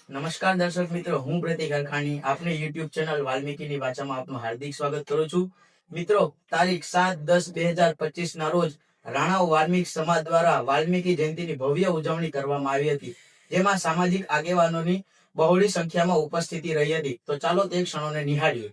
નમસ્કાર દર્શક મિત્રો, હું પ્રતિક હરખાણી આપની યુટ્યુબ ચેનલ વાલ્મીકીની વાચામાં આપનું હાર્દિક સ્વાગત કરું છું. મિત્રો, તારીખ 7-10-2025 ના રોજ રાણાઓ વાલ્મીક સમાજ દ્વારા વાલ્મીકી જયંતિની ભવ્ય ઉજવણી કરવામાં આવી હતી, જેમાં સામાજિક આગેવાનોની બહોળી સંખ્યામાં ઉપસ્થિતિ રહી હતી. તો ચાલો તે ક્ષણોને નિહાળીએ.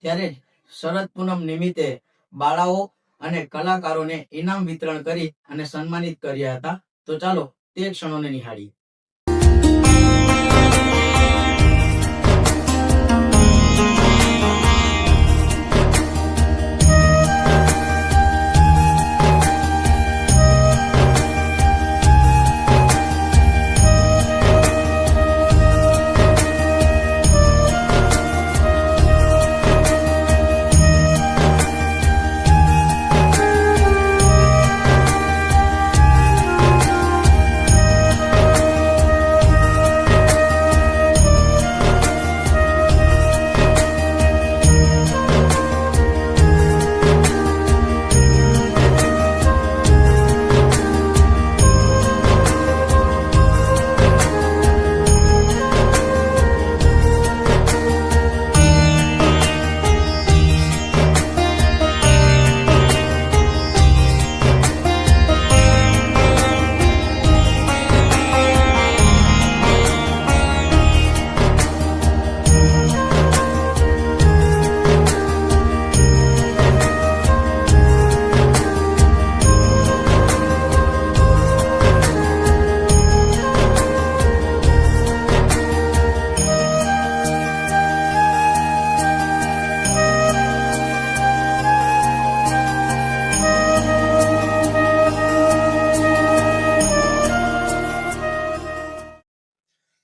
ત્યારે શરદ પૂનમ નિમિત્તે બાળાઓ અને કલાકારોને ઇનામ વિતરણ કરી અને સન્માનિત કર્યા હતા. તો ચાલો તે ક્ષણોને નિહાળીએ.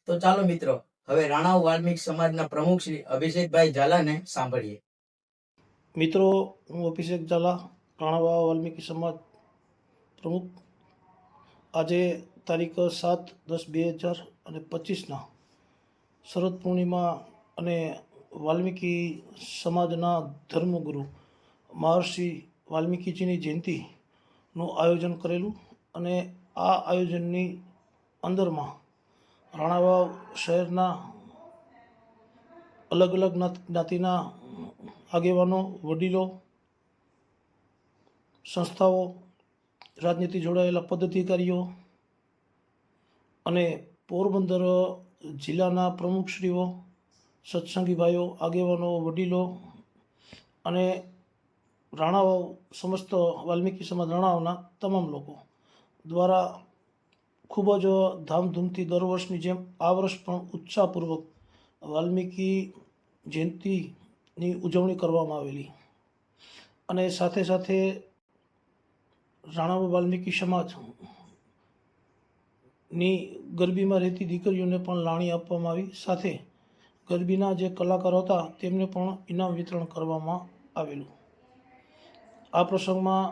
તો ચાલો મિત્રો, હવે રાણાઓ વાલ્મીક સમાજના પ્રમુખ શ્રી અભિષેકભાઈ ઝાલાને સાંભળીએ. મિત્રો, હું અભિષેક ઝાલા, રાણાવા વાલ્મીકી સમાજ પ્રમુખ. આજે તારીખ 7-10-2025 શરદ પૂર્ણિમા અને વાલ્મીકી સમાજના ધર્મગુરુ મહર્ષિ વાલ્મીકીજીની જયંતિનું આયોજન કરેલું અને આ આયોજનની અંદરમાં રાણાવાવ શહેરના અલગ અલગ જ્ઞાતિના આગેવાનો, વડીલો, સંસ્થાઓ, રાજનીતિ જોડાયેલા પદાધિકારીઓ અને પોરબંદર જિલ્લાના પ્રમુખશ્રીઓ, સત્સંગી ભાઈઓ, આગેવાનો, વડીલો અને રાણાવાવ સમસ્ત વાલ્મીકી સમાજ રાણાવાવના તમામ લોકો દ્વારા ખૂબ જ ધામધૂમથી દર વર્ષની જેમ આ વર્ષ પણ ઉત્સાહપૂર્વક વાલ્મીકી જયંતિની ઉજવણી કરવામાં આવેલી. અને સાથે સાથે રાણાવા વાલ્મીકી સમાજની ગરબીમાં રહેતી દીકરીઓને પણ લાણી આપવામાં આવી. સાથે ગરબીના જે કલાકારો હતા તેમને પણ ઇનામ વિતરણ કરવામાં આવેલું. આ પ્રસંગમાં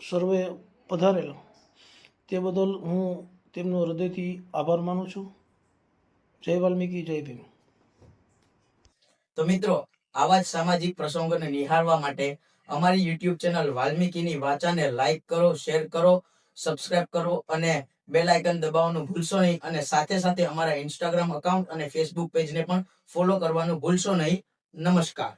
સર્વે પધારેલ તે બદલ હું તેમનો હૃદયથી આભાર માનું છું. જય વાલ્મીકી, જય ભીમ. તો મિત્રો, આવા જ સામાજિક પ્રસંગોને નિહાળવા માટે અમારી યુટ્યુબ ચેનલ વાલ્મીકીની વાચાને લાઈક કરો, શેર કરો, સબસ્ક્રાઇબ કરો અને બેલ આઇકન દબાવવાનું ભૂલશો નહીં. અને સાથે સાથે અમારા ઇન્સ્ટાગ્રામ એકાઉન્ટ અને ફેસબુક પેજને પણ ફોલો કરવાનું ભૂલશો નહીં. નમસ્કાર.